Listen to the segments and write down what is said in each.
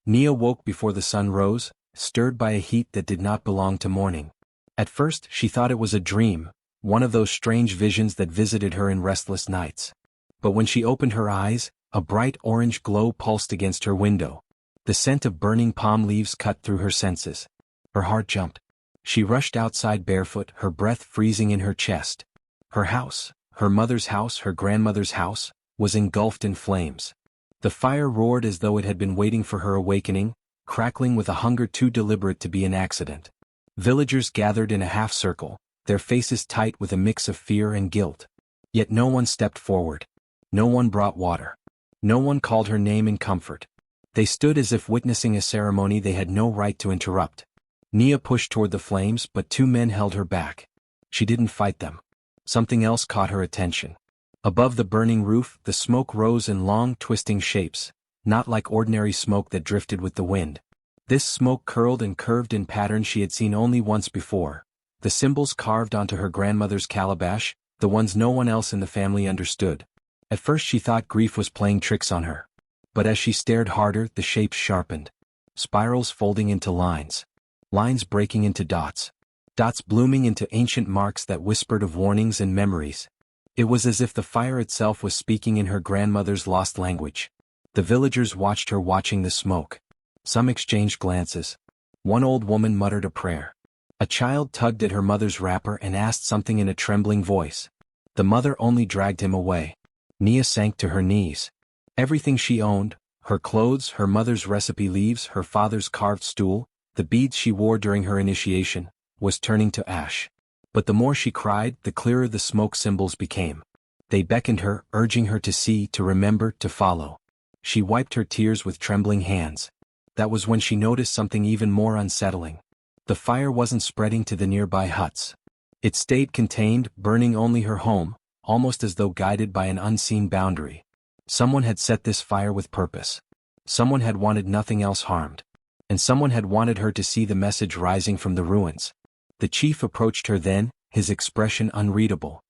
Nia woke before the sun rose, stirred by a heat that did not belong to morning. At first she thought it was a dream, one of those strange visions that visited her in restless nights. But when she opened her eyes, a bright orange glow pulsed against her window. The scent of burning palm leaves cut through her senses. Her heart jumped. She rushed outside barefoot, her breath freezing in her chest. Her house, her mother's house, her grandmother's house, was engulfed in flames. The fire roared as though it had been waiting for her awakening, crackling with a hunger too deliberate to be an accident. Villagers gathered in a half-circle, their faces tight with a mix of fear and guilt. Yet no one stepped forward. No one brought water. No one called her name in comfort. They stood as if witnessing a ceremony they had no right to interrupt. Nia pushed toward the flames, but two men held her back. She didn't fight them. Something else caught her attention. Above the burning roof, the smoke rose in long, twisting shapes, not like ordinary smoke that drifted with the wind. This smoke curled and curved in patterns she had seen only once before. The symbols carved onto her grandmother's calabash, the ones no one else in the family understood. At first she thought grief was playing tricks on her. But as she stared harder, the shapes sharpened. Spirals folding into lines. Lines breaking into dots. Dots blooming into ancient marks that whispered of warnings and memories. It was as if the fire itself was speaking in her grandmother's lost language. The villagers watched her watching the smoke. Some exchanged glances. One old woman muttered a prayer. A child tugged at her mother's wrapper and asked something in a trembling voice. The mother only dragged him away. Nia sank to her knees. Everything she owned, her clothes, her mother's recipe leaves, her father's carved stool, the beads she wore during her initiation, was turning to ash. But the more she cried, the clearer the smoke symbols became. They beckoned her, urging her to see, to remember, to follow. She wiped her tears with trembling hands. That was when she noticed something even more unsettling. The fire wasn't spreading to the nearby huts. It stayed contained, burning only her home, almost as though guided by an unseen boundary. Someone had set this fire with purpose. Someone had wanted nothing else harmed. And someone had wanted her to see the message rising from the ruins. The chief approached her then, his expression unreadable.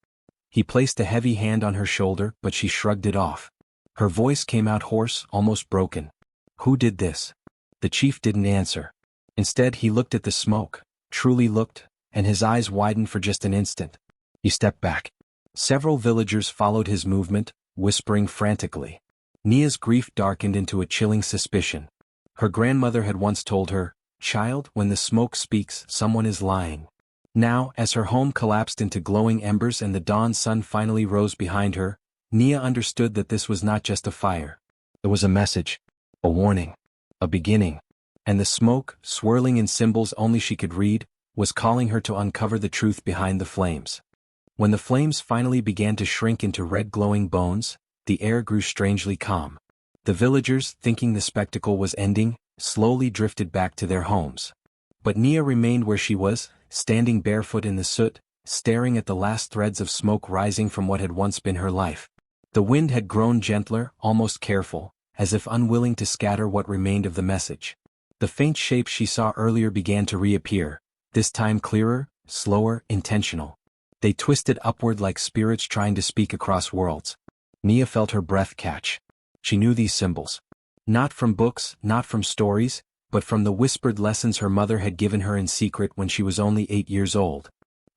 He placed a heavy hand on her shoulder, but she shrugged it off. Her voice came out hoarse, almost broken. "Who did this?" The chief didn't answer. Instead he looked at the smoke, truly looked, and his eyes widened for just an instant. He stepped back. Several villagers followed his movement, whispering frantically. Nia's grief darkened into a chilling suspicion. Her grandmother had once told her, "Child, when the smoke speaks, someone is lying." Now, as her home collapsed into glowing embers and the dawn sun finally rose behind her, Nia understood that this was not just a fire. It was a message, a warning, a beginning. And the smoke, swirling in symbols only she could read, was calling her to uncover the truth behind the flames. When the flames finally began to shrink into red glowing bones, the air grew strangely calm. The villagers, thinking the spectacle was ending, slowly drifted back to their homes. But Nia remained where she was, standing barefoot in the soot, staring at the last threads of smoke rising from what had once been her life. The wind had grown gentler, almost careful, as if unwilling to scatter what remained of the message. The faint shapes she saw earlier began to reappear, this time clearer, slower, intentional. They twisted upward like spirits trying to speak across worlds. Nia felt her breath catch. She knew these symbols. Not from books, not from stories, but from the whispered lessons her mother had given her in secret when she was only 8 years old.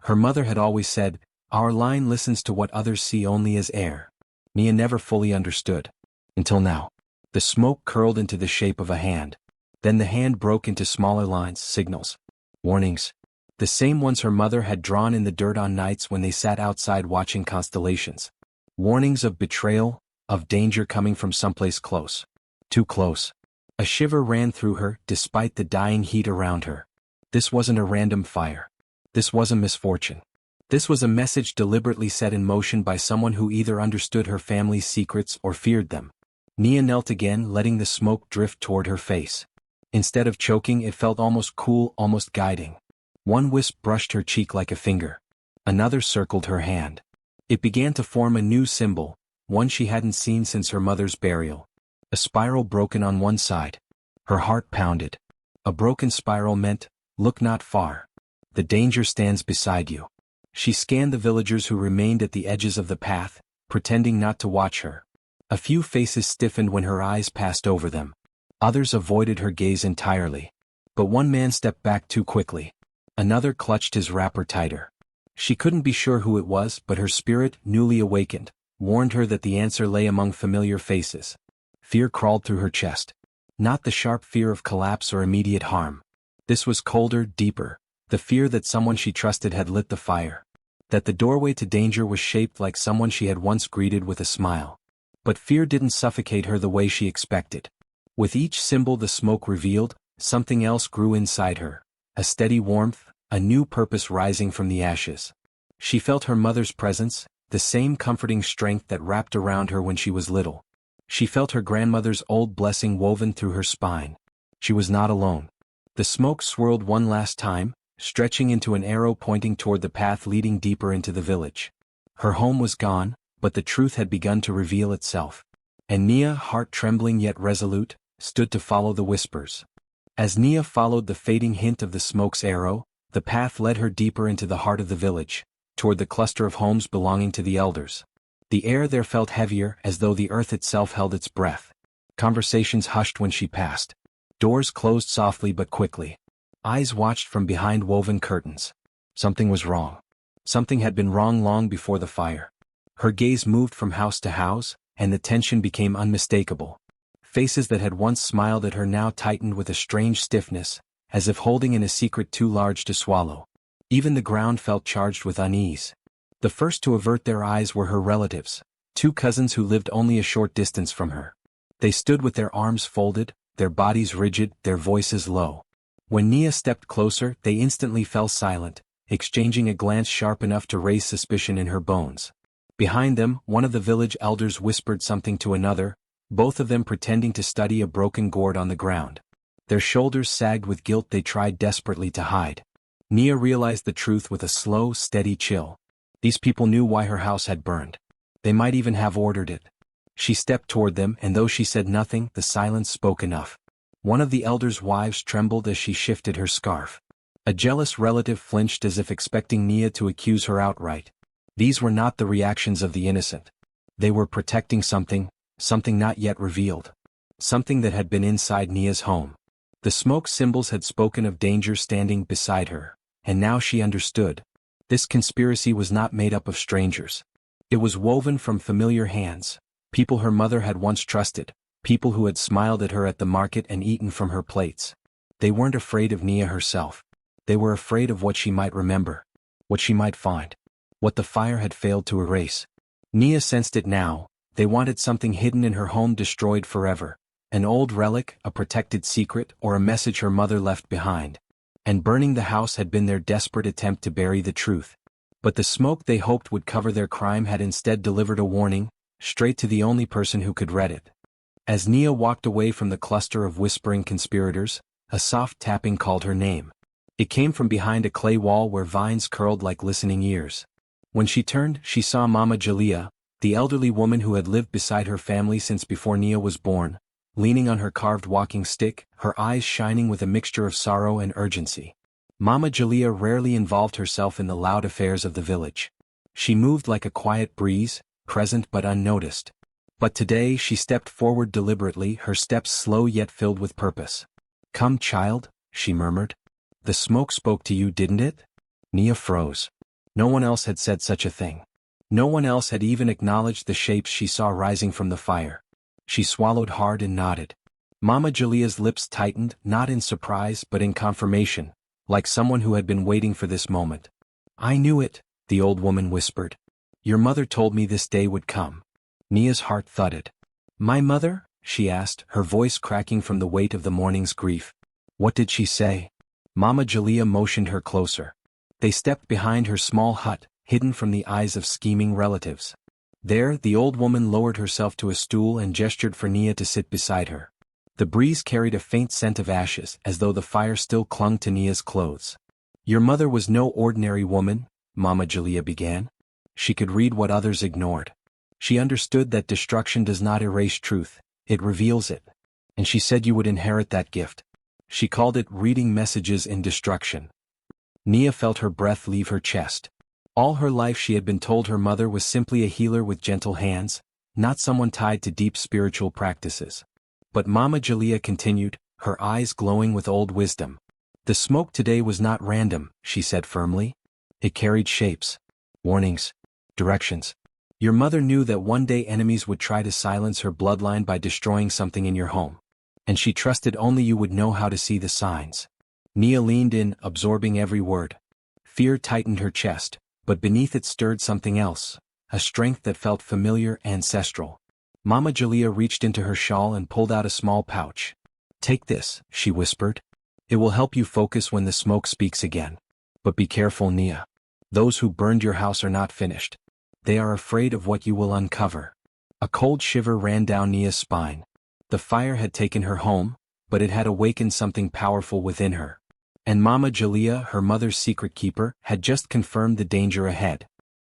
Her mother had always said, "Our line listens to what others see only as air." Nia never fully understood. Until now. The smoke curled into the shape of a hand. Then the hand broke into smaller lines, signals. Warnings. The same ones her mother had drawn in the dirt on nights when they sat outside watching constellations. Warnings of betrayal, of danger coming from someplace close. Too close. A shiver ran through her, despite the dying heat around her. This wasn't a random fire. This wasn't misfortune. This was a message deliberately set in motion by someone who either understood her family's secrets or feared them. Nia knelt again, letting the smoke drift toward her face. Instead of choking, it felt almost cool, almost guiding. One wisp brushed her cheek like a finger. Another circled her hand. It began to form a new symbol, one she hadn't seen since her mother's burial. A spiral broken on one side. Her heart pounded. A broken spiral meant, "Look not far. The danger stands beside you." She scanned the villagers who remained at the edges of the path, pretending not to watch her. A few faces stiffened when her eyes passed over them. Others avoided her gaze entirely. But one man stepped back too quickly. Another clutched his wrapper tighter. She couldn't be sure who it was, but her spirit, newly awakened, warned her that the answer lay among familiar faces. Fear crawled through her chest. Not the sharp fear of collapse or immediate harm. This was colder, deeper, the fear that someone she trusted had lit the fire. That the doorway to danger was shaped like someone she had once greeted with a smile. But fear didn't suffocate her the way she expected. With each symbol the smoke revealed, something else grew inside her. A steady warmth, a new purpose rising from the ashes. She felt her mother's presence, the same comforting strength that wrapped around her when she was little. She felt her grandmother's old blessing woven through her spine. She was not alone. The smoke swirled one last time, stretching into an arrow pointing toward the path leading deeper into the village. Her home was gone, but the truth had begun to reveal itself. And Nia, heart trembling yet resolute, stood to follow the whispers. As Nia followed the fading hint of the smoke's arrow, the path led her deeper into the heart of the village, toward the cluster of homes belonging to the elders. The air there felt heavier, as though the earth itself held its breath. Conversations hushed when she passed. Doors closed softly but quickly. Eyes watched from behind woven curtains. Something was wrong. Something had been wrong long before the fire. Her gaze moved from house to house, and the tension became unmistakable. Faces that had once smiled at her now tightened with a strange stiffness, as if holding in a secret too large to swallow. Even the ground felt charged with unease. The first to avert their eyes were her relatives, 2 cousins who lived only a short distance from her. They stood with their arms folded, their bodies rigid, their voices low. When Nia stepped closer, they instantly fell silent, exchanging a glance sharp enough to raise suspicion in her bones. Behind them, one of the village elders whispered something to another, both of them pretending to study a broken gourd on the ground. Their shoulders sagged with guilt they tried desperately to hide. Nia realized the truth with a slow, steady chill. These people knew why her house had burned. They might even have ordered it. She stepped toward them, and though she said nothing, the silence spoke enough. One of the elders' wives trembled as she shifted her scarf. A jealous relative flinched as if expecting Nia to accuse her outright. These were not the reactions of the innocent. They were protecting something not yet revealed. Something that had been inside Nia's home. The smoke symbols had spoken of danger standing beside her, and now she understood. This conspiracy was not made up of strangers. It was woven from familiar hands, people her mother had once trusted, people who had smiled at her at the market and eaten from her plates. They weren't afraid of Nia herself. They were afraid of what she might remember, what she might find, what the fire had failed to erase. Nia sensed it now. They wanted something hidden in her home destroyed forever, an old relic, a protected secret, or a message her mother left behind. And burning the house had been their desperate attempt to bury the truth. But the smoke they hoped would cover their crime had instead delivered a warning, straight to the only person who could read it. As Nia walked away from the cluster of whispering conspirators, a soft tapping called her name. It came from behind a clay wall where vines curled like listening ears. When she turned, she saw Mama Jalea, the elderly woman who had lived beside her family since before Nia was born, leaning on her carved walking stick, her eyes shining with a mixture of sorrow and urgency. Mama Jalea rarely involved herself in the loud affairs of the village. She moved like a quiet breeze, present but unnoticed. But today she stepped forward deliberately, her steps slow yet filled with purpose. "Come, child," she murmured. "The smoke spoke to you, didn't it?" Nia froze. No one else had said such a thing. No one else had even acknowledged the shapes she saw rising from the fire. She swallowed hard and nodded. Mama Jalea's lips tightened, not in surprise but in confirmation, like someone who had been waiting for this moment. "I knew it," the old woman whispered. "Your mother told me this day would come." Nia's heart thudded. "My mother?" she asked, her voice cracking from the weight of the morning's grief. "What did she say?" Mama Jalea motioned her closer. They stepped behind her small hut, hidden from the eyes of scheming relatives. There, the old woman lowered herself to a stool and gestured for Nia to sit beside her. The breeze carried a faint scent of ashes, as though the fire still clung to Nia's clothes. "Your mother was no ordinary woman," Mama Jalea began. She could read what others ignored. She understood that destruction does not erase truth, it reveals it. And she said you would inherit that gift. She called it reading messages in destruction. Nia felt her breath leave her chest. All her life she had been told her mother was simply a healer with gentle hands, not someone tied to deep spiritual practices. But Mama Jalea continued, her eyes glowing with old wisdom. The smoke today was not random, she said firmly. It carried shapes, warnings, directions. Your mother knew that one day enemies would try to silence her bloodline by destroying something in your home. And she trusted only you would know how to see the signs. Nia leaned in, absorbing every word. Fear tightened her chest, but beneath it stirred something else, a strength that felt familiar, ancestral. Mama Jalea reached into her shawl and pulled out a small pouch. Take this, she whispered. It will help you focus when the smoke speaks again. But be careful, Nia. Those who burned your house are not finished. They are afraid of what you will uncover. A cold shiver ran down Nia's spine. The fire had taken her home, but it had awakened something powerful within her. And Mama Jalea, her mother's secret keeper, had just confirmed the danger ahead.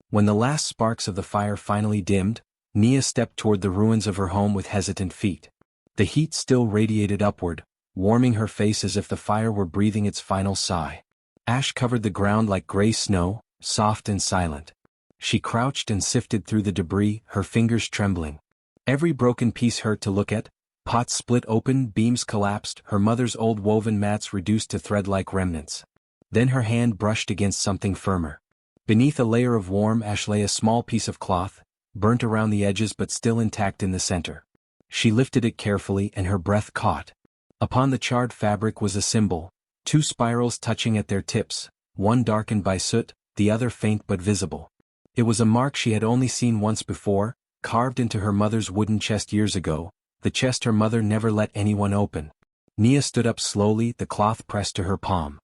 When the last sparks of the fire finally dimmed, Nia stepped toward the ruins of her home with hesitant feet. The heat still radiated upward, warming her face as if the fire were breathing its final sigh. Ash covered the ground like gray snow, soft and silent. She crouched and sifted through the debris, her fingers trembling. Every broken piece hurt to look at. Pots split open, beams collapsed, her mother's old woven mats reduced to thread-like remnants. Then her hand brushed against something firmer. Beneath a layer of warm ash lay a small piece of cloth, burnt around the edges but still intact in the center. She lifted it carefully and her breath caught. Upon the charred fabric was a symbol, two spirals touching at their tips, one darkened by soot, the other faint but visible. It was a mark she had only seen once before, carved into her mother's wooden chest years ago, the chest her mother never let anyone open. Nia stood up slowly, the cloth pressed to her palm.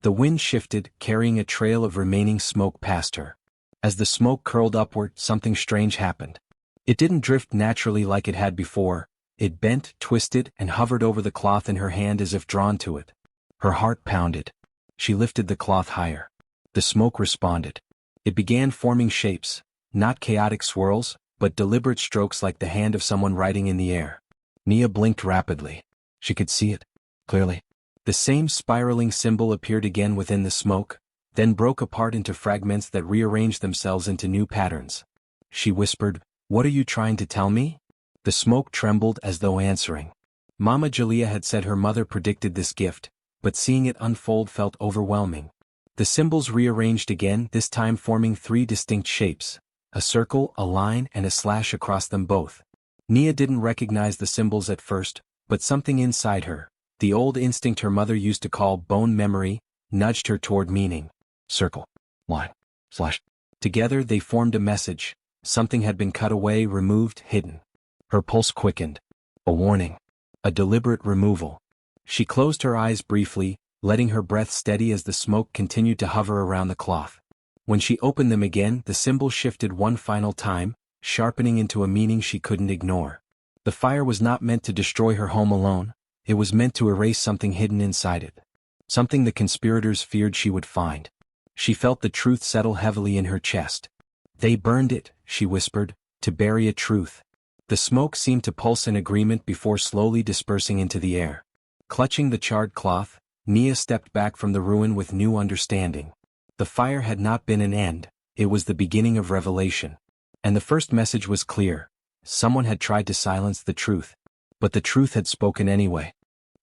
The wind shifted, carrying a trail of remaining smoke past her. As the smoke curled upward, something strange happened. It didn't drift naturally like it had before. It bent, twisted, and hovered over the cloth in her hand as if drawn to it. Her heart pounded. She lifted the cloth higher. The smoke responded. It began forming shapes, not chaotic swirls, but deliberate strokes like the hand of someone writing in the air. Nia blinked rapidly. She could see it, clearly. The same spiraling symbol appeared again within the smoke, then broke apart into fragments that rearranged themselves into new patterns. She whispered, "What are you trying to tell me?" The smoke trembled as though answering. Mama Jalea had said her mother predicted this gift, but seeing it unfold felt overwhelming. The symbols rearranged again, this time forming three distinct shapes, a circle, a line, and a slash across them both. Nia didn't recognize the symbols at first, but something inside her, the old instinct her mother used to call bone memory, nudged her toward meaning. Circle, line, slash. Together they formed a message. Something had been cut away, removed, hidden. Her pulse quickened. A warning. A deliberate removal. She closed her eyes briefly, letting her breath steady as the smoke continued to hover around the cloth. When she opened them again, the symbol shifted one final time, sharpening into a meaning she couldn't ignore. The fire was not meant to destroy her home alone, it was meant to erase something hidden inside it. Something the conspirators feared she would find. She felt the truth settle heavily in her chest. They burned it, she whispered, to bury a truth. The smoke seemed to pulse in agreement before slowly dispersing into the air. Clutching the charred cloth, Nia stepped back from the ruin with new understanding. The fire had not been an end, it was the beginning of revelation. And the first message was clear. Someone had tried to silence the truth. But the truth had spoken anyway.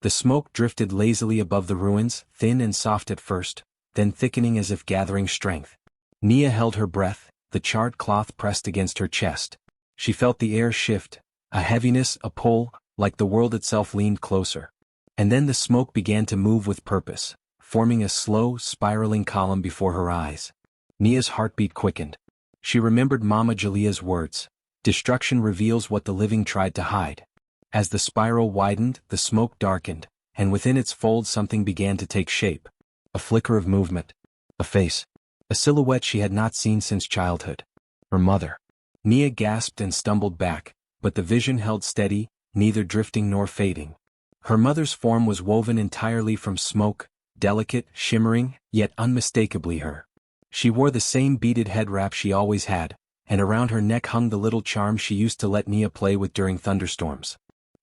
The smoke drifted lazily above the ruins, thin and soft at first, then thickening as if gathering strength. Nia held her breath, the charred cloth pressed against her chest. She felt the air shift, a heaviness, a pull, like the world itself leaned closer. And then the smoke began to move with purpose, forming a slow, spiraling column before her eyes. Nia's heartbeat quickened. She remembered Mama Jalea's words. Destruction reveals what the living tried to hide. As the spiral widened, the smoke darkened, and within its folds something began to take shape. A flicker of movement. A face. A silhouette she had not seen since childhood. Her mother. Nia gasped and stumbled back, but the vision held steady, neither drifting nor fading. Her mother's form was woven entirely from smoke, delicate, shimmering, yet unmistakably her. She wore the same beaded head wrap she always had, and around her neck hung the little charm she used to let Nia play with during thunderstorms.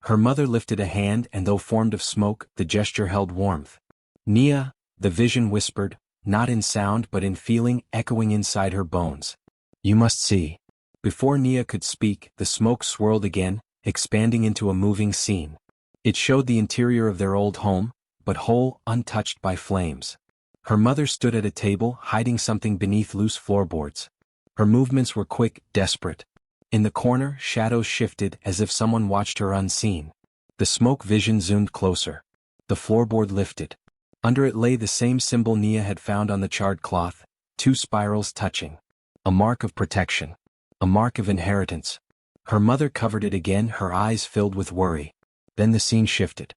Her mother lifted a hand, and though formed of smoke, the gesture held warmth. "Nia," the vision whispered, not in sound but in feeling, echoing inside her bones. "You must see." Before Nia could speak, the smoke swirled again, expanding into a moving scene. It showed the interior of their old home, but whole, untouched by flames. Her mother stood at a table, hiding something beneath loose floorboards. Her movements were quick, desperate. In the corner, shadows shifted as if someone watched her unseen. The smoke vision zoomed closer. The floorboard lifted. Under it lay the same symbol Nia had found on the charred cloth, two spirals touching. A mark of protection. A mark of inheritance. Her mother covered it again, her eyes filled with worry. Then the scene shifted.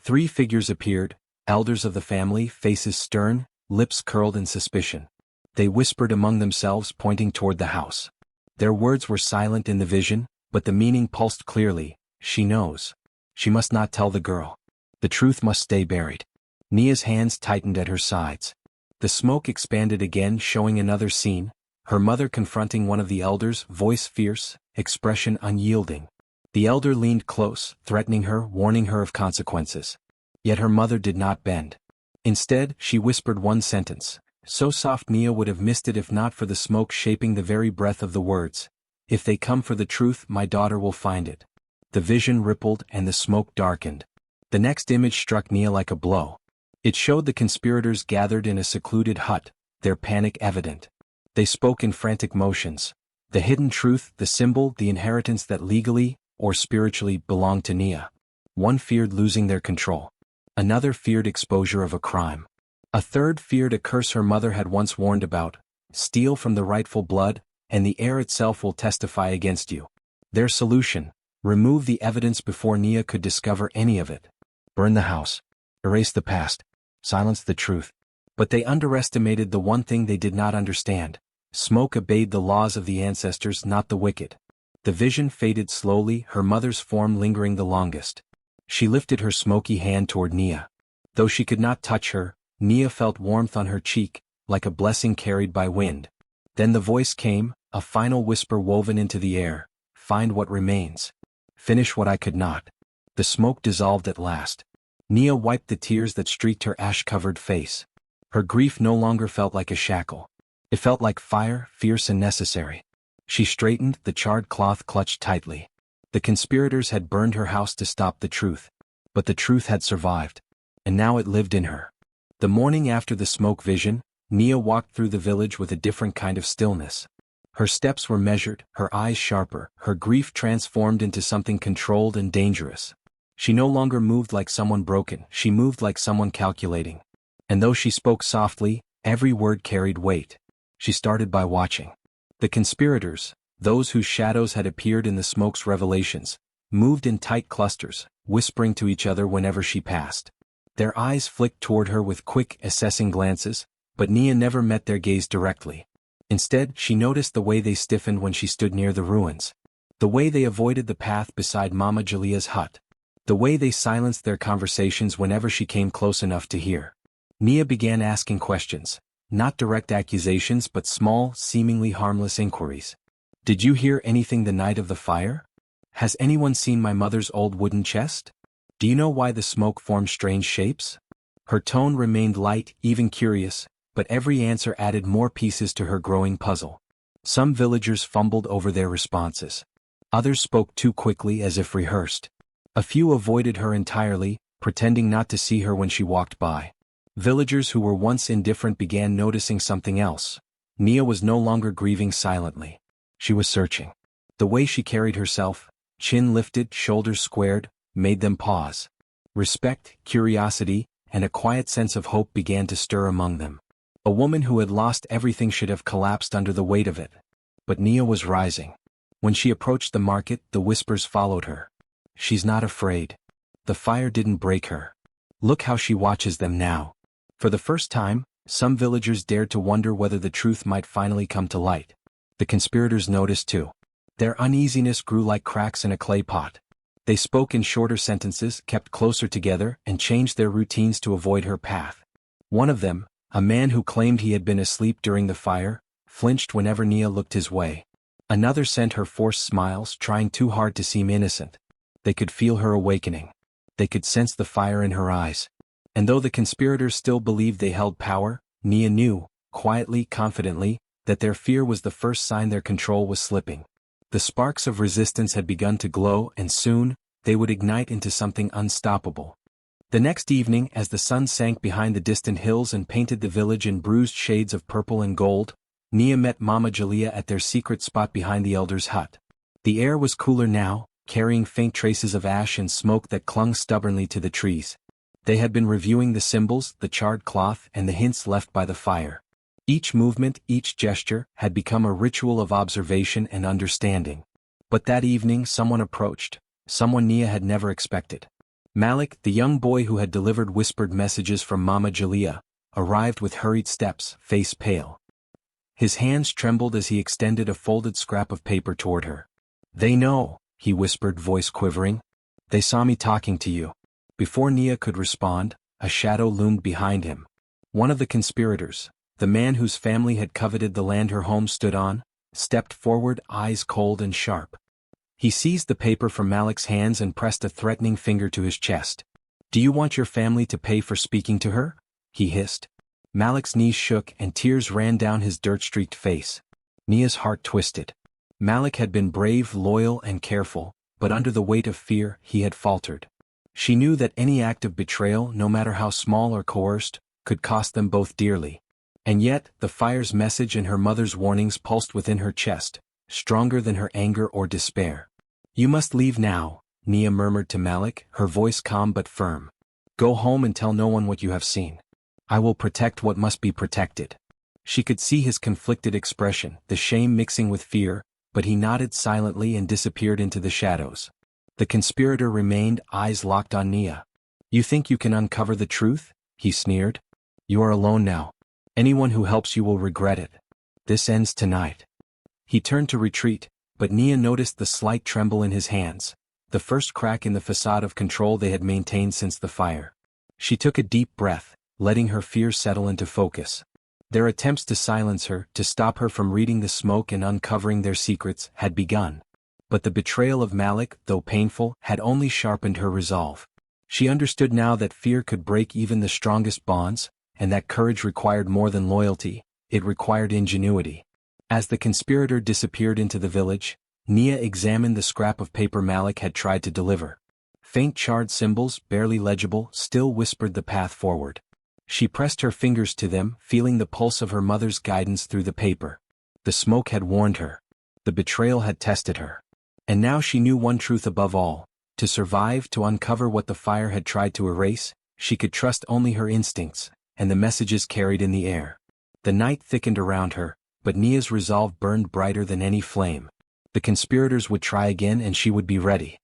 3 figures appeared, elders of the family, faces stern, lips curled in suspicion. They whispered among themselves, pointing toward the house. Their words were silent in the vision, but the meaning pulsed clearly. She knows. She must not tell the girl. The truth must stay buried. Nia's hands tightened at her sides. The smoke expanded again, showing another scene, her mother confronting one of the elders, voice fierce, expression unyielding. The elder leaned close, threatening her, warning her of consequences. Yet her mother did not bend. Instead, she whispered one sentence, so soft Nia would have missed it if not for the smoke shaping the very breath of the words. If they come for the truth, my daughter will find it. The vision rippled and the smoke darkened. The next image struck Nia like a blow. It showed the conspirators gathered in a secluded hut, their panic evident. They spoke in frantic motions. The hidden truth, the symbol, the inheritance that legally, or spiritually, belonged to Nia. One feared losing their control. Another feared exposure of a crime. A third feared a curse her mother had once warned about, steal from the rightful blood, and the heir itself will testify against you. Their solution: remove the evidence before Nia could discover any of it. Burn the house. Erase the past. Silence the truth. But they underestimated the one thing they did not understand. Smoke obeyed the laws of the ancestors, not the wicked. The vision faded slowly, her mother's form lingering the longest. She lifted her smoky hand toward Nia. Though she could not touch her, Nia felt warmth on her cheek, like a blessing carried by wind. Then the voice came, a final whisper woven into the air. Find what remains. Finish what I could not. The smoke dissolved at last. Nia wiped the tears that streaked her ash-covered face. Her grief no longer felt like a shackle. It felt like fire, fierce and necessary. She straightened, the charred cloth clutched tightly. The conspirators had burned her house to stop the truth. But the truth had survived. And now it lived in her. The morning after the smoke vision, Nia walked through the village with a different kind of stillness. Her steps were measured, her eyes sharper, her grief transformed into something controlled and dangerous. She no longer moved like someone broken, she moved like someone calculating. And though she spoke softly, every word carried weight. She started by watching. The conspirators, those whose shadows had appeared in the smoke's revelations, moved in tight clusters, whispering to each other whenever she passed. Their eyes flicked toward her with quick, assessing glances, but Nia never met their gaze directly. Instead, she noticed the way they stiffened when she stood near the ruins. The way they avoided the path beside Mama Julia's hut. The way they silenced their conversations whenever she came close enough to hear. Nia began asking questions, not direct accusations but small, seemingly harmless inquiries. Did you hear anything the night of the fire? Has anyone seen my mother's old wooden chest? Do you know why the smoke formed strange shapes? Her tone remained light, even curious, but every answer added more pieces to her growing puzzle. Some villagers fumbled over their responses. Others spoke too quickly as if rehearsed. A few avoided her entirely, pretending not to see her when she walked by. Villagers who were once indifferent began noticing something else. Nia was no longer grieving silently. She was searching. The way she carried herself, chin lifted, shoulders squared, made them pause. Respect, curiosity, and a quiet sense of hope began to stir among them. A woman who had lost everything should have collapsed under the weight of it. But Nia was rising. When she approached the market, the whispers followed her. She's not afraid. The fire didn't break her. Look how she watches them now. For the first time, some villagers dared to wonder whether the truth might finally come to light. The conspirators noticed too. Their uneasiness grew like cracks in a clay pot. They spoke in shorter sentences, kept closer together, and changed their routines to avoid her path. One of them, a man who claimed he had been asleep during the fire, flinched whenever Nia looked his way. Another sent her forced smiles, trying too hard to seem innocent. They could feel her awakening. They could sense the fire in her eyes. And though the conspirators still believed they held power, Nia knew, quietly, confidently, that their fear was the first sign their control was slipping. The sparks of resistance had begun to glow, and soon, they would ignite into something unstoppable. The next evening, as the sun sank behind the distant hills and painted the village in bruised shades of purple and gold, Nia met Mama Jalea at their secret spot behind the elder's hut. The air was cooler now, carrying faint traces of ash and smoke that clung stubbornly to the trees. They had been reviewing the symbols, the charred cloth, and the hints left by the fire. Each movement, each gesture, had become a ritual of observation and understanding. But that evening someone approached, someone Nia had never expected. Malik, the young boy who had delivered whispered messages from Mama Jalea, arrived with hurried steps, face pale. His hands trembled as he extended a folded scrap of paper toward her. "They know," he whispered, voice quivering. "They saw me talking to you." Before Nia could respond, a shadow loomed behind him. One of the conspirators, the man whose family had coveted the land her home stood on, stepped forward, eyes cold and sharp. He seized the paper from Malik's hands and pressed a threatening finger to his chest. "Do you want your family to pay for speaking to her?" he hissed. Malik's knees shook and tears ran down his dirt-streaked face. Nia's heart twisted. Malik had been brave, loyal, and careful, but under the weight of fear, he had faltered. She knew that any act of betrayal, no matter how small or coerced, could cost them both dearly. And yet, the fire's message and her mother's warnings pulsed within her chest, stronger than her anger or despair. "You must leave now," Nia murmured to Malik, her voice calm but firm. "Go home and tell no one what you have seen. I will protect what must be protected." She could see his conflicted expression, the shame mixing with fear, but he nodded silently and disappeared into the shadows. The conspirator remained, eyes locked on Nia. "You think you can uncover the truth?" he sneered. "You are alone now. Anyone who helps you will regret it. This ends tonight." He turned to retreat, but Nia noticed the slight tremble in his hands, the first crack in the facade of control they had maintained since the fire. She took a deep breath, letting her fears settle into focus. Their attempts to silence her, to stop her from reading the smoke and uncovering their secrets, had begun. But the betrayal of Malik, though painful, had only sharpened her resolve. She understood now that fear could break even the strongest bonds, and that courage required more than loyalty, it required ingenuity. As the conspirator disappeared into the village, Nia examined the scrap of paper Malik had tried to deliver. Faint charred symbols, barely legible, still whispered the path forward. She pressed her fingers to them, feeling the pulse of her mother's guidance through the paper. The smoke had warned her. The betrayal had tested her. And now she knew one truth above all. To survive, to uncover what the fire had tried to erase, she could trust only her instincts, and the messages carried in the air. The night thickened around her, but Nia's resolve burned brighter than any flame. The conspirators would try again and she would be ready.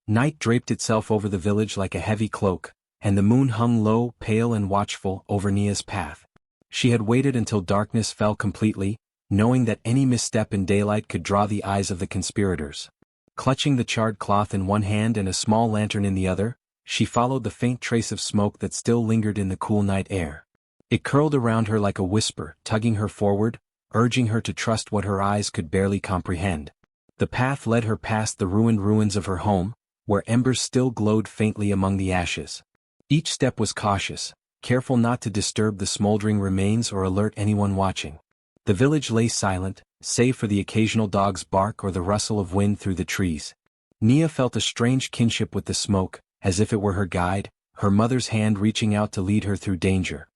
Night draped itself over the village like a heavy cloak, and the moon hung low, pale and watchful, over Nia's path. She had waited until darkness fell completely, knowing that any misstep in daylight could draw the eyes of the conspirators. Clutching the charred cloth in one hand and a small lantern in the other, she followed the faint trace of smoke that still lingered in the cool night air. It curled around her like a whisper, tugging her forward, urging her to trust what her eyes could barely comprehend. The path led her past the ruined ruins of her home, where embers still glowed faintly among the ashes. Each step was cautious, careful not to disturb the smoldering remains or alert anyone watching. The village lay silent, save for the occasional dog's bark or the rustle of wind through the trees. Nia felt a strange kinship with the smoke, as if it were her guide, her mother's hand reaching out to lead her through danger.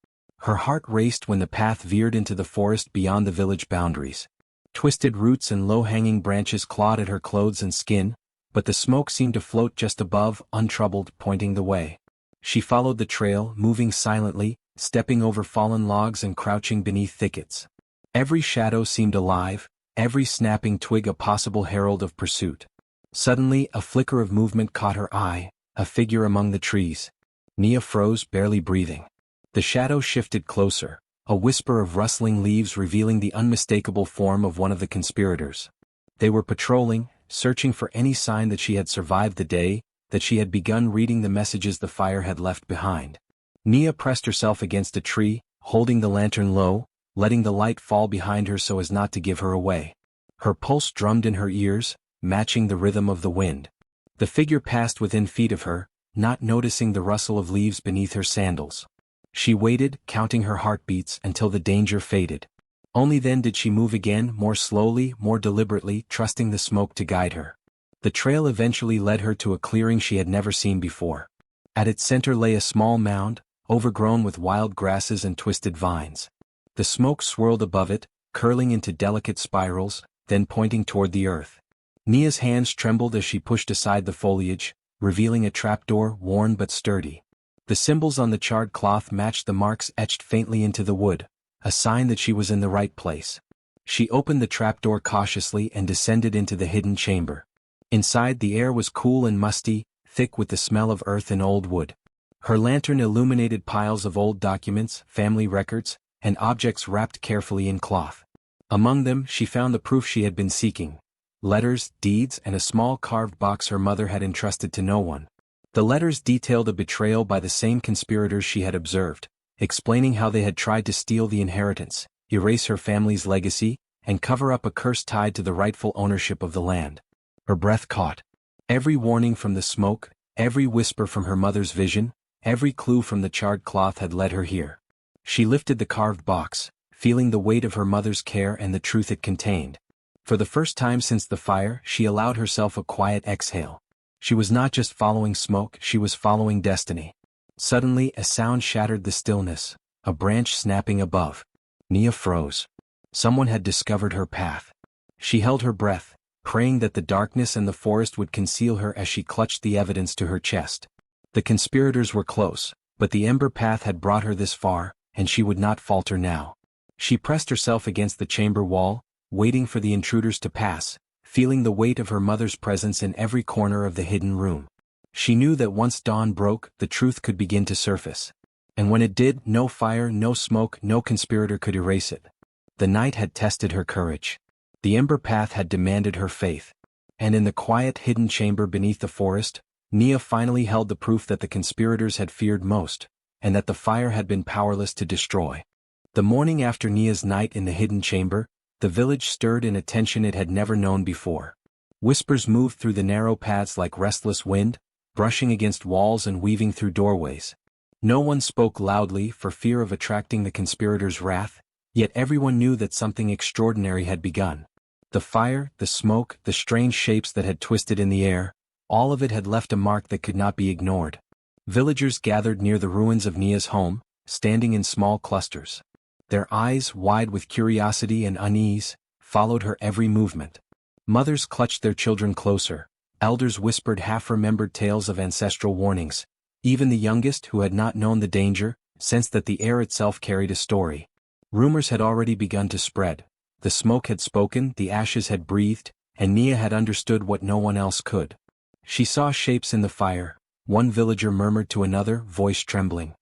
Her heart raced when the path veered into the forest beyond the village boundaries. Twisted roots and low-hanging branches clawed at her clothes and skin, but the smoke seemed to float just above, untroubled, pointing the way. She followed the trail, moving silently, stepping over fallen logs and crouching beneath thickets. Every shadow seemed alive, every snapping twig a possible herald of pursuit. Suddenly, a flicker of movement caught her eye, a figure among the trees. Nia froze, barely breathing. The shadow shifted closer, a whisper of rustling leaves revealing the unmistakable form of one of the conspirators. They were patrolling, searching for any sign that she had survived the day, that she had begun reading the messages the fire had left behind. Nia pressed herself against a tree, holding the lantern low, letting the light fall behind her so as not to give her away. Her pulse drummed in her ears, matching the rhythm of the wind. The figure passed within feet of her, not noticing the rustle of leaves beneath her sandals. She waited, counting her heartbeats until the danger faded. Only then did she move again, more slowly, more deliberately, trusting the smoke to guide her. The trail eventually led her to a clearing she had never seen before. At its center lay a small mound, overgrown with wild grasses and twisted vines. The smoke swirled above it, curling into delicate spirals, then pointing toward the earth. Nia's hands trembled as she pushed aside the foliage, revealing a trapdoor, worn but sturdy. The symbols on the charred cloth matched the marks etched faintly into the wood, a sign that she was in the right place. She opened the trapdoor cautiously and descended into the hidden chamber. Inside, the air was cool and musty, thick with the smell of earth and old wood. Her lantern illuminated piles of old documents, family records, and objects wrapped carefully in cloth. Among them, she found the proof she had been seeking: letters, deeds, and a small carved box her mother had entrusted to no one. The letters detailed a betrayal by the same conspirators she had observed, explaining how they had tried to steal the inheritance, erase her family's legacy, and cover up a curse tied to the rightful ownership of the land. Her breath caught. Every warning from the smoke, every whisper from her mother's vision, every clue from the charred cloth had led her here. She lifted the carved box, feeling the weight of her mother's care and the truth it contained. For the first time since the fire, she allowed herself a quiet exhale. She was not just following smoke, she was following destiny. Suddenly, a sound shattered the stillness, a branch snapping above. Nia froze. Someone had discovered her path. She held her breath, praying that the darkness and the forest would conceal her as she clutched the evidence to her chest. The conspirators were close, but the ember path had brought her this far, and she would not falter now. She pressed herself against the chamber wall, waiting for the intruders to pass, feeling the weight of her mother's presence in every corner of the hidden room. She knew that once dawn broke, the truth could begin to surface. And when it did, no fire, no smoke, no conspirator could erase it. The night had tested her courage. The ember path had demanded her faith. And in the quiet hidden chamber beneath the forest, Nia finally held the proof that the conspirators had feared most, and that the fire had been powerless to destroy. The morning after Nia's night in the hidden chamber, the village stirred in a tension it had never known before. Whispers moved through the narrow paths like restless wind, brushing against walls and weaving through doorways. No one spoke loudly for fear of attracting the conspirators' wrath, yet everyone knew that something extraordinary had begun. The fire, the smoke, the strange shapes that had twisted in the air, all of it had left a mark that could not be ignored. Villagers gathered near the ruins of Nia's home, standing in small clusters. Their eyes, wide with curiosity and unease, followed her every movement. Mothers clutched their children closer, elders whispered half-remembered tales of ancestral warnings. Even the youngest, who had not known the danger, sensed that the air itself carried a story. Rumors had already begun to spread. The smoke had spoken, the ashes had breathed, and Nia had understood what no one else could. She saw shapes in the fire, one villager murmured to another, voice trembling.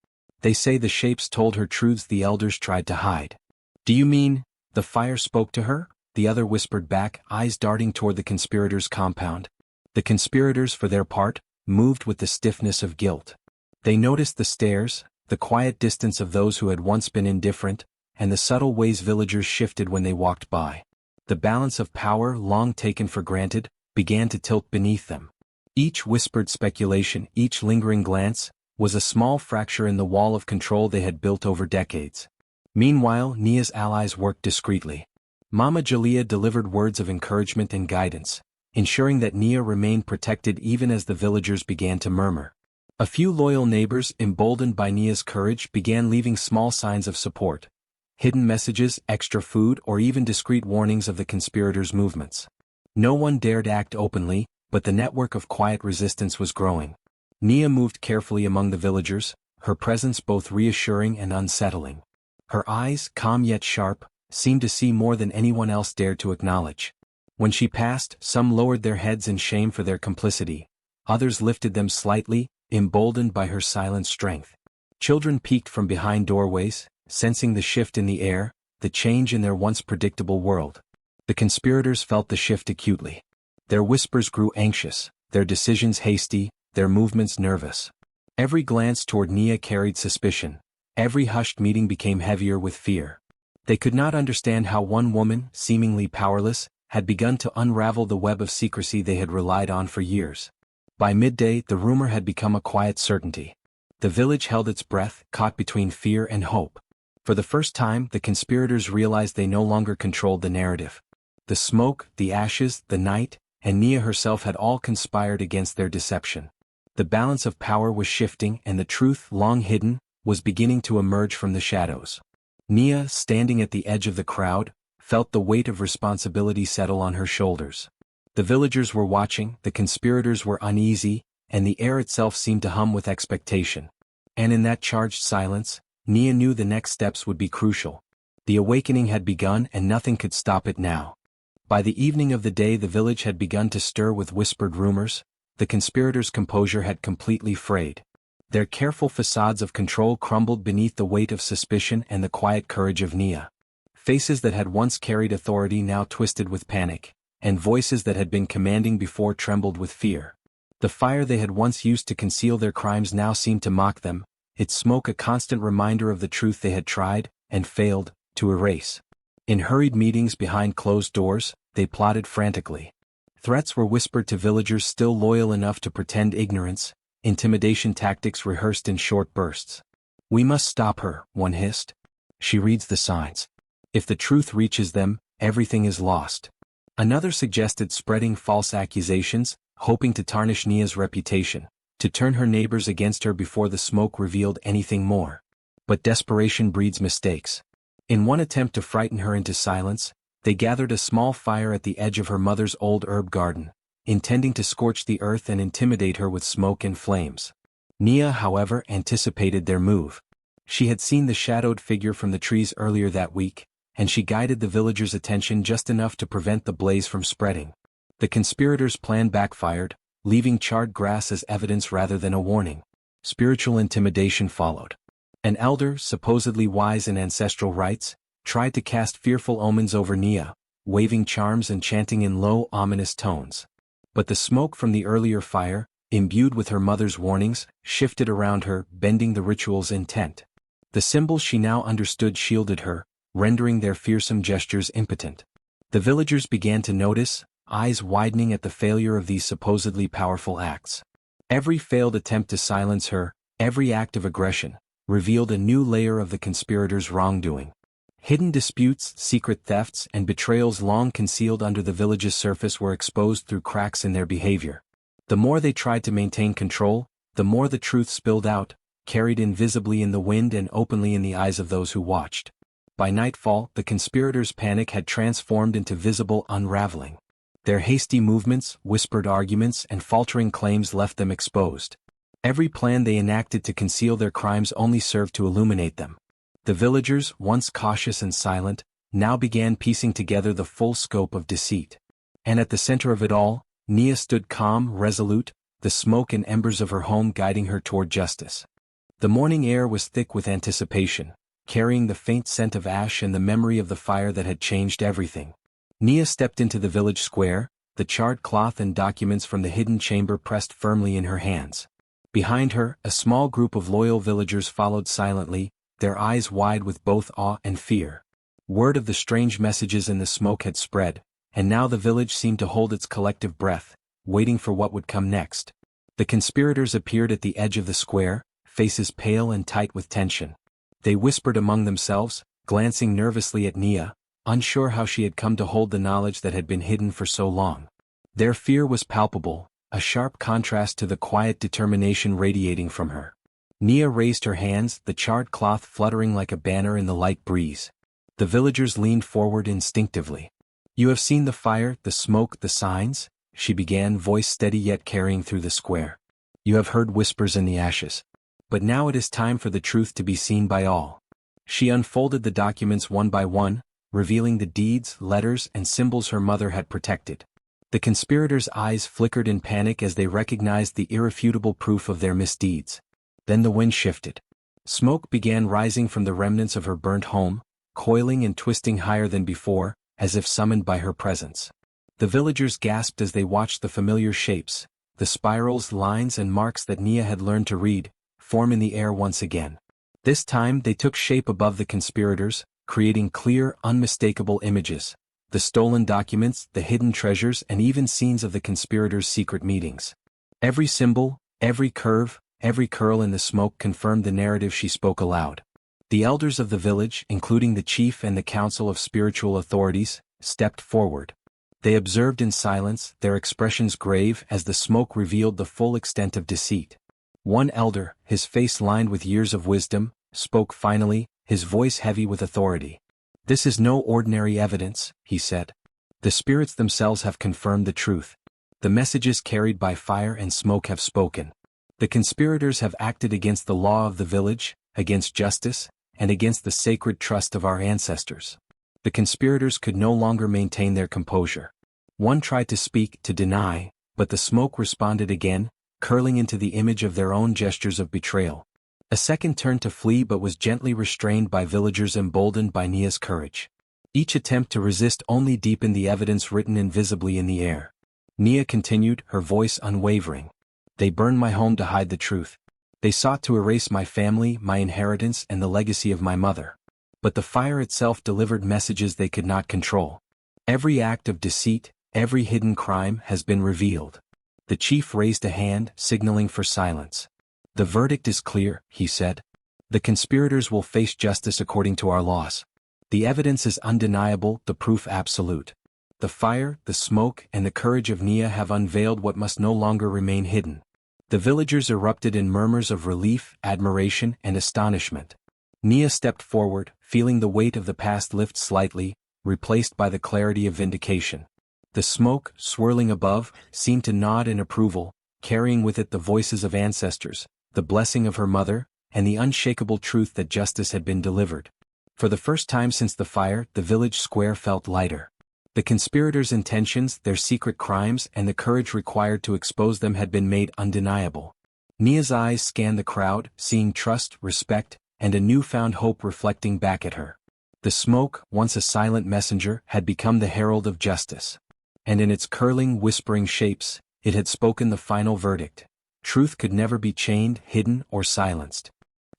They say the shapes told her truths the elders tried to hide. Do you mean, the fire spoke to her? The other whispered back, eyes darting toward the conspirators' compound. The conspirators, for their part, moved with the stiffness of guilt. They noticed the stares, the quiet distance of those who had once been indifferent, and the subtle ways villagers shifted when they walked by. The balance of power, long taken for granted, began to tilt beneath them. Each whispered speculation, each lingering glance, was a small fracture in the wall of control they had built over decades. Meanwhile, Nia's allies worked discreetly. Mama Jalea delivered words of encouragement and guidance, ensuring that Nia remained protected even as the villagers began to murmur. A few loyal neighbors, emboldened by Nia's courage, began leaving small signs of support. Hidden messages, extra food, or even discreet warnings of the conspirators' movements. No one dared act openly, but the network of quiet resistance was growing. Nia moved carefully among the villagers, her presence both reassuring and unsettling. Her eyes, calm yet sharp, seemed to see more than anyone else dared to acknowledge. When she passed, some lowered their heads in shame for their complicity. Others lifted them slightly, emboldened by her silent strength. Children peeked from behind doorways, sensing the shift in the air, the change in their once predictable world. The conspirators felt the shift acutely. Their whispers grew anxious, their decisions hasty, their movements nervous. Every glance toward Nia carried suspicion. Every hushed meeting became heavier with fear. They could not understand how one woman, seemingly powerless, had begun to unravel the web of secrecy they had relied on for years. By midday, the rumor had become a quiet certainty. The village held its breath, caught between fear and hope. For the first time, the conspirators realized they no longer controlled the narrative. The smoke, the ashes, the night, and Nia herself had all conspired against their deception. The balance of power was shifting and the truth, long hidden, was beginning to emerge from the shadows. Nia, standing at the edge of the crowd, felt the weight of responsibility settle on her shoulders. The villagers were watching, the conspirators were uneasy, and the air itself seemed to hum with expectation. And in that charged silence, Nia knew the next steps would be crucial. The awakening had begun and nothing could stop it now. By the evening of the day the village had begun to stir with whispered rumors. The conspirators' composure had completely frayed. Their careful facades of control crumbled beneath the weight of suspicion and the quiet courage of Nia. Faces that had once carried authority now twisted with panic, and voices that had been commanding before trembled with fear. The fire they had once used to conceal their crimes now seemed to mock them, its smoke a constant reminder of the truth they had tried, and failed, to erase. In hurried meetings behind closed doors, they plotted frantically. Threats were whispered to villagers still loyal enough to pretend ignorance, intimidation tactics rehearsed in short bursts. "We must stop her," one hissed. "She reads the signs. If the truth reaches them, everything is lost." Another suggested spreading false accusations, hoping to tarnish Nia's reputation, to turn her neighbors against her before the smoke revealed anything more. But desperation breeds mistakes. In one attempt to frighten her into silence, they gathered a small fire at the edge of her mother's old herb garden, intending to scorch the earth and intimidate her with smoke and flames. Nia, however, anticipated their move. She had seen the shadowed figure from the trees earlier that week, and she guided the villagers' attention just enough to prevent the blaze from spreading. The conspirators' plan backfired, leaving charred grass as evidence rather than a warning. Spiritual intimidation followed. An elder, supposedly wise in ancestral rites, tried to cast fearful omens over Nia, waving charms and chanting in low, ominous tones. But the smoke from the earlier fire, imbued with her mother's warnings, shifted around her, bending the ritual's intent. The symbols she now understood shielded her, rendering their fearsome gestures impotent. The villagers began to notice, eyes widening at the failure of these supposedly powerful acts. Every failed attempt to silence her, every act of aggression, revealed a new layer of the conspirators' wrongdoing. Hidden disputes, secret thefts, and betrayals long concealed under the village's surface were exposed through cracks in their behavior. The more they tried to maintain control, the more the truth spilled out, carried invisibly in the wind and openly in the eyes of those who watched. By nightfall, the conspirators' panic had transformed into visible unraveling. Their hasty movements, whispered arguments, and faltering claims left them exposed. Every plan they enacted to conceal their crimes only served to illuminate them. The villagers, once cautious and silent, now began piecing together the full scope of deceit. And at the center of it all, Nia stood calm, resolute, the smoke and embers of her home guiding her toward justice. The morning air was thick with anticipation, carrying the faint scent of ash and the memory of the fire that had changed everything. Nia stepped into the village square, the charred cloth and documents from the hidden chamber pressed firmly in her hands. Behind her, a small group of loyal villagers followed silently, their eyes wide with both awe and fear. Word of the strange messages in the smoke had spread, and now the village seemed to hold its collective breath, waiting for what would come next. The conspirators appeared at the edge of the square, faces pale and tight with tension. They whispered among themselves, glancing nervously at Nia, unsure how she had come to hold the knowledge that had been hidden for so long. Their fear was palpable, a sharp contrast to the quiet determination radiating from her. Nia raised her hands, the charred cloth fluttering like a banner in the light breeze. The villagers leaned forward instinctively. "You have seen the fire, the smoke, the signs?" she began, voice steady yet carrying through the square. "You have heard whispers in the ashes. But now it is time for the truth to be seen by all." She unfolded the documents one by one, revealing the deeds, letters, and symbols her mother had protected. The conspirators' eyes flickered in panic as they recognized the irrefutable proof of their misdeeds. Then the wind shifted. Smoke began rising from the remnants of her burnt home, coiling and twisting higher than before, as if summoned by her presence. The villagers gasped as they watched the familiar shapes, the spirals, lines, and marks that Nia had learned to read, form in the air once again. This time they took shape above the conspirators, creating clear, unmistakable images. The stolen documents, the hidden treasures, and even scenes of the conspirators' secret meetings. Every symbol, every curve, every curl in the smoke confirmed the narrative she spoke aloud. The elders of the village, including the chief and the council of spiritual authorities, stepped forward. They observed in silence, their expressions grave as the smoke revealed the full extent of deceit. One elder, his face lined with years of wisdom, spoke finally, his voice heavy with authority. "This is no ordinary evidence," he said. "The spirits themselves have confirmed the truth. The messages carried by fire and smoke have spoken. The conspirators have acted against the law of the village, against justice, and against the sacred trust of our ancestors." The conspirators could no longer maintain their composure. One tried to speak, to deny, but the smoke responded again, curling into the image of their own gestures of betrayal. A second turned to flee but was gently restrained by villagers emboldened by Nia's courage. Each attempt to resist only deepened the evidence written invisibly in the air. Nia continued, her voice unwavering. "They burned my home to hide the truth. They sought to erase my family, my inheritance, and the legacy of my mother. But the fire itself delivered messages they could not control. Every act of deceit, every hidden crime has been revealed." The chief raised a hand, signaling for silence. "The verdict is clear," he said. "The conspirators will face justice according to our laws. The evidence is undeniable, the proof absolute. The fire, the smoke, and the courage of Nia have unveiled what must no longer remain hidden." The villagers erupted in murmurs of relief, admiration, and astonishment. Nia stepped forward, feeling the weight of the past lift slightly, replaced by the clarity of vindication. The smoke, swirling above, seemed to nod in approval, carrying with it the voices of ancestors, the blessing of her mother, and the unshakable truth that justice had been delivered. For the first time since the fire, the village square felt lighter. The conspirators' intentions, their secret crimes, and the courage required to expose them had been made undeniable. Nia's eyes scanned the crowd, seeing trust, respect, and a newfound hope reflecting back at her. The smoke, once a silent messenger, had become the herald of justice. And in its curling, whispering shapes, it had spoken the final verdict. Truth could never be chained, hidden, or silenced.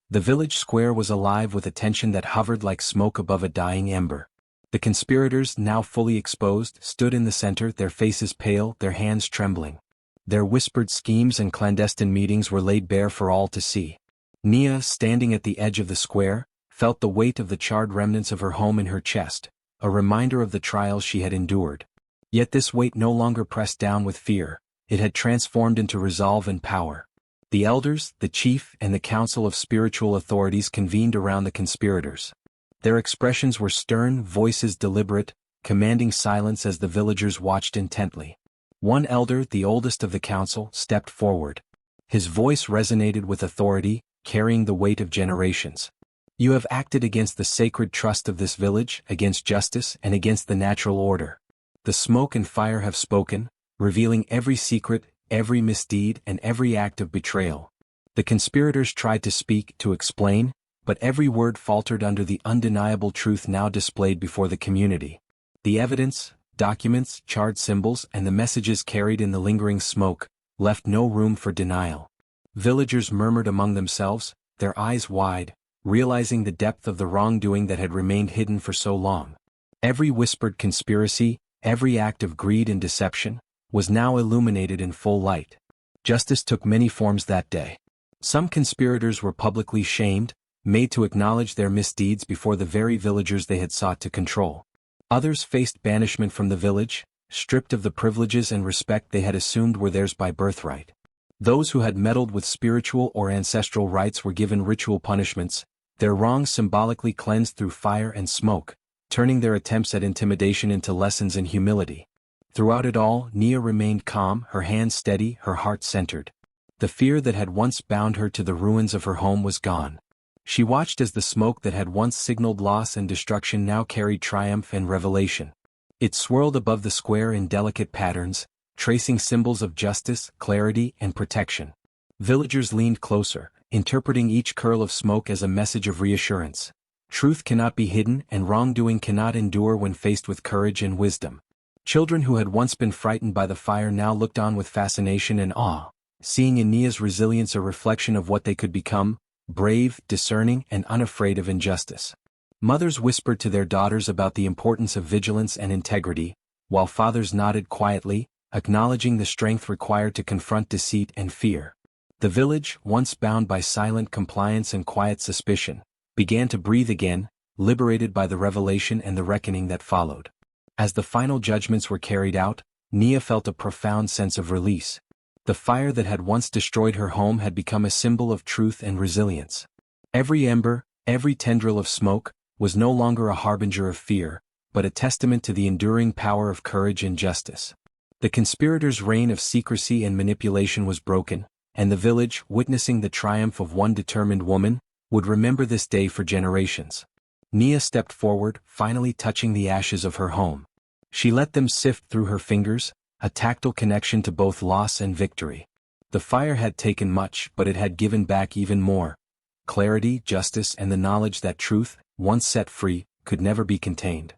The village square was alive with a tension that hovered like smoke above a dying ember. The conspirators, now fully exposed, stood in the center, their faces pale, their hands trembling. Their whispered schemes and clandestine meetings were laid bare for all to see. Nia, standing at the edge of the square, felt the weight of the charred remnants of her home in her chest, a reminder of the trials she had endured. Yet this weight no longer pressed down with fear, it had transformed into resolve and power. The elders, the chief, and the council of spiritual authorities convened around the conspirators. Their expressions were stern, voices deliberate, commanding silence as the villagers watched intently. One elder, the oldest of the council, stepped forward. His voice resonated with authority, carrying the weight of generations. "You have acted against the sacred trust of this village, against justice, and against the natural order. The smoke and fire have spoken, revealing every secret, every misdeed, and every act of betrayal." The conspirators tried to speak, to explain, but every word faltered under the undeniable truth now displayed before the community. The evidence, documents, charred symbols, and the messages carried in the lingering smoke, left no room for denial. Villagers murmured among themselves, their eyes wide, realizing the depth of the wrongdoing that had remained hidden for so long. Every whispered conspiracy, every act of greed and deception, was now illuminated in full light. Justice took many forms that day. Some conspirators were publicly shamed, made to acknowledge their misdeeds before the very villagers they had sought to control. Others faced banishment from the village, stripped of the privileges and respect they had assumed were theirs by birthright. Those who had meddled with spiritual or ancestral rites were given ritual punishments, their wrongs symbolically cleansed through fire and smoke, turning their attempts at intimidation into lessons in humility. Throughout it all, Nia remained calm, her hands steady, her heart centered. The fear that had once bound her to the ruins of her home was gone. She watched as the smoke that had once signaled loss and destruction now carried triumph and revelation. It swirled above the square in delicate patterns, tracing symbols of justice, clarity, and protection. Villagers leaned closer, interpreting each curl of smoke as a message of reassurance. Truth cannot be hidden and wrongdoing cannot endure when faced with courage and wisdom. Children who had once been frightened by the fire now looked on with fascination and awe, seeing in Nia's resilience a reflection of what they could become, brave, discerning, and unafraid of injustice. Mothers whispered to their daughters about the importance of vigilance and integrity, while fathers nodded quietly, acknowledging the strength required to confront deceit and fear. The village, once bound by silent compliance and quiet suspicion, began to breathe again, liberated by the revelation and the reckoning that followed. As the final judgments were carried out, Nia felt a profound sense of release. The fire that had once destroyed her home had become a symbol of truth and resilience. Every ember, every tendril of smoke, was no longer a harbinger of fear, but a testament to the enduring power of courage and justice. The conspirators' reign of secrecy and manipulation was broken, and the village, witnessing the triumph of one determined woman, would remember this day for generations. Nia stepped forward, finally touching the ashes of her home. She let them sift through her fingers, a tactile connection to both loss and victory. The fire had taken much, but it had given back even more: clarity, justice, and the knowledge that truth, once set free, could never be contained.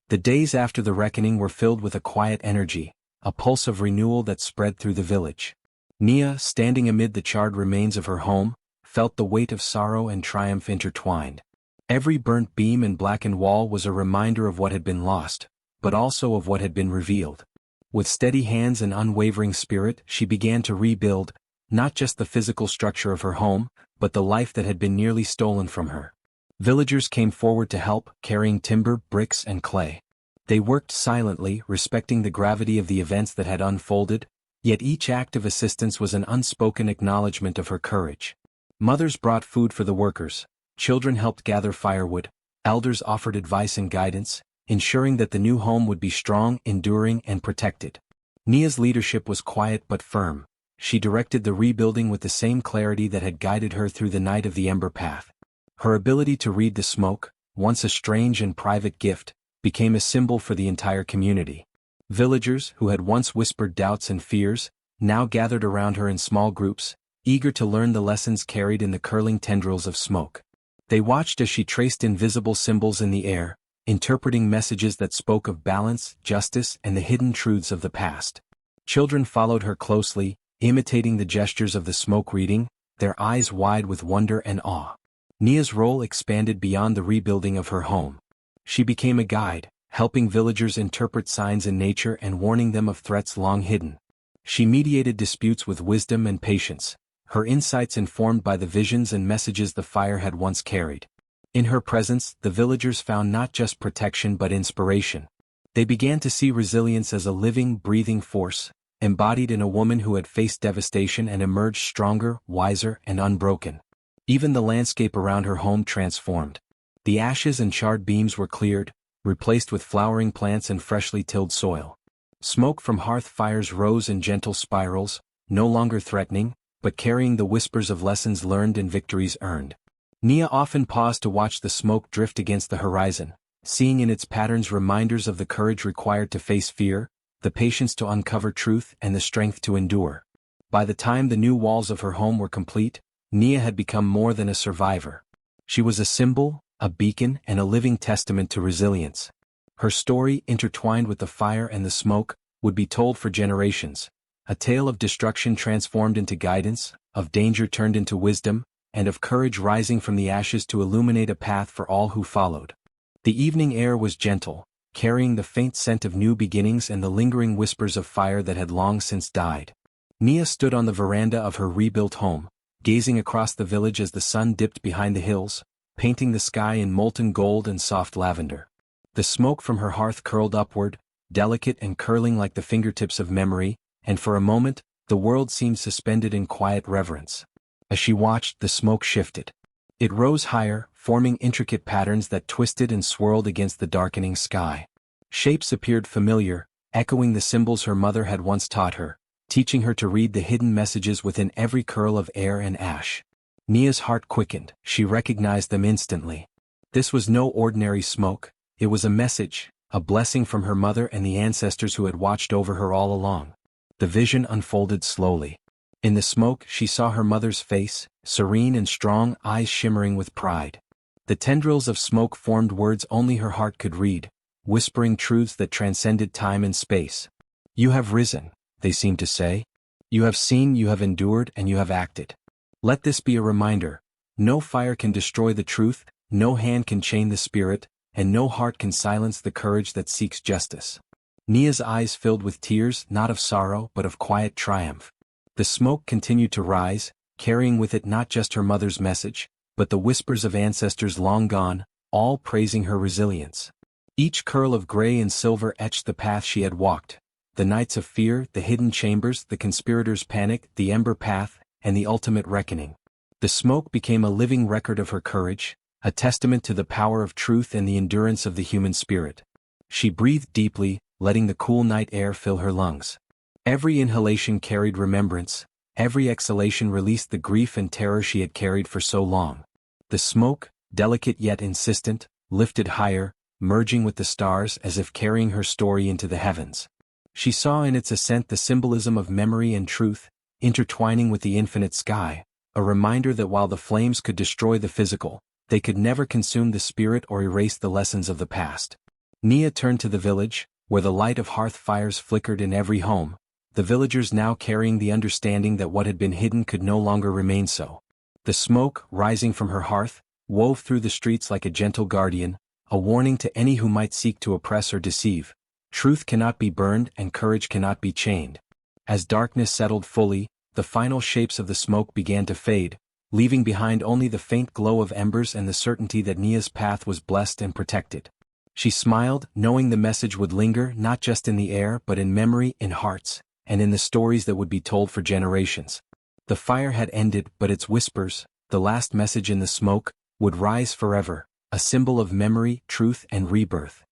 The days after the reckoning were filled with a quiet energy, a pulse of renewal that spread through the village. Nia, standing amid the charred remains of her home, felt the weight of sorrow and triumph intertwined. Every burnt beam and blackened wall was a reminder of what had been lost, but also of what had been revealed. With steady hands and unwavering spirit, she began to rebuild, not just the physical structure of her home, but the life that had been nearly stolen from her. Villagers came forward to help, carrying timber, bricks, and clay. They worked silently, respecting the gravity of the events that had unfolded, yet each act of assistance was an unspoken acknowledgement of her courage. Mothers brought food for the workers, children helped gather firewood, elders offered advice and guidance, ensuring that the new home would be strong, enduring, and protected. Nia's leadership was quiet but firm. She directed the rebuilding with the same clarity that had guided her through the night of the Ember Path. Her ability to read the smoke, once a strange and private gift, became a symbol for the entire community. Villagers, who had once whispered doubts and fears, now gathered around her in small groups, eager to learn the lessons carried in the curling tendrils of smoke. They watched as she traced invisible symbols in the air, interpreting messages that spoke of balance, justice, and the hidden truths of the past. Children followed her closely, imitating the gestures of the smoke reading, their eyes wide with wonder and awe. Nia's role expanded beyond the rebuilding of her home. She became a guide, helping villagers interpret signs in nature and warning them of threats long hidden. She mediated disputes with wisdom and patience, her insights informed by the visions and messages the fire had once carried. In her presence, the villagers found not just protection but inspiration. They began to see resilience as a living, breathing force, embodied in a woman who had faced devastation and emerged stronger, wiser, and unbroken. Even the landscape around her home transformed. The ashes and charred beams were cleared, replaced with flowering plants and freshly tilled soil. Smoke from hearth fires rose in gentle spirals, no longer threatening, but carrying the whispers of lessons learned and victories earned. Nia often paused to watch the smoke drift against the horizon, seeing in its patterns reminders of the courage required to face fear, the patience to uncover truth, and the strength to endure. By the time the new walls of her home were complete, Nia had become more than a survivor. She was a symbol, a beacon, and a living testament to resilience. Her story, intertwined with the fire and the smoke, would be told for generations. A tale of destruction transformed into guidance, of danger turned into wisdom, and of courage rising from the ashes to illuminate a path for all who followed. The evening air was gentle, carrying the faint scent of new beginnings and the lingering whispers of fire that had long since died. Nia stood on the veranda of her rebuilt home, gazing across the village as the sun dipped behind the hills, painting the sky in molten gold and soft lavender. The smoke from her hearth curled upward, delicate and curling like the fingertips of memory, and for a moment, the world seemed suspended in quiet reverence. As she watched, the smoke shifted. It rose higher, forming intricate patterns that twisted and swirled against the darkening sky. Shapes appeared familiar, echoing the symbols her mother had once taught her, teaching her to read the hidden messages within every curl of air and ash. Nia's heart quickened, she recognized them instantly. This was no ordinary smoke, it was a message, a blessing from her mother and the ancestors who had watched over her all along. The vision unfolded slowly. In the smoke, she saw her mother's face, serene and strong, eyes shimmering with pride. The tendrils of smoke formed words only her heart could read, whispering truths that transcended time and space. "You have risen," they seemed to say. "You have seen, you have endured, and you have acted. Let this be a reminder. No fire can destroy the truth, no hand can chain the spirit, and no heart can silence the courage that seeks justice." Nia's eyes filled with tears, not of sorrow but of quiet triumph. The smoke continued to rise, carrying with it not just her mother's message, but the whispers of ancestors long gone, all praising her resilience. Each curl of gray and silver etched the path she had walked, the nights of fear, the hidden chambers, the conspirators' panic, the ember path, and the ultimate reckoning. The smoke became a living record of her courage, a testament to the power of truth and the endurance of the human spirit. She breathed deeply, letting the cool night air fill her lungs. Every inhalation carried remembrance, every exhalation released the grief and terror she had carried for so long. The smoke, delicate yet insistent, lifted higher, merging with the stars as if carrying her story into the heavens. She saw in its ascent the symbolism of memory and truth, intertwining with the infinite sky, a reminder that while the flames could destroy the physical, they could never consume the spirit or erase the lessons of the past. Nia turned to the village, where the light of hearth fires flickered in every home, the villagers now carrying the understanding that what had been hidden could no longer remain so. The smoke, rising from her hearth, wove through the streets like a gentle guardian, a warning to any who might seek to oppress or deceive. Truth cannot be burned and courage cannot be chained. As darkness settled fully, the final shapes of the smoke began to fade, leaving behind only the faint glow of embers and the certainty that Nia's path was blessed and protected. She smiled, knowing the message would linger not just in the air but in memory, in hearts, and in the stories that would be told for generations. The fire had ended, but its whispers, the last message in the smoke, would rise forever, a symbol of memory, truth, and rebirth.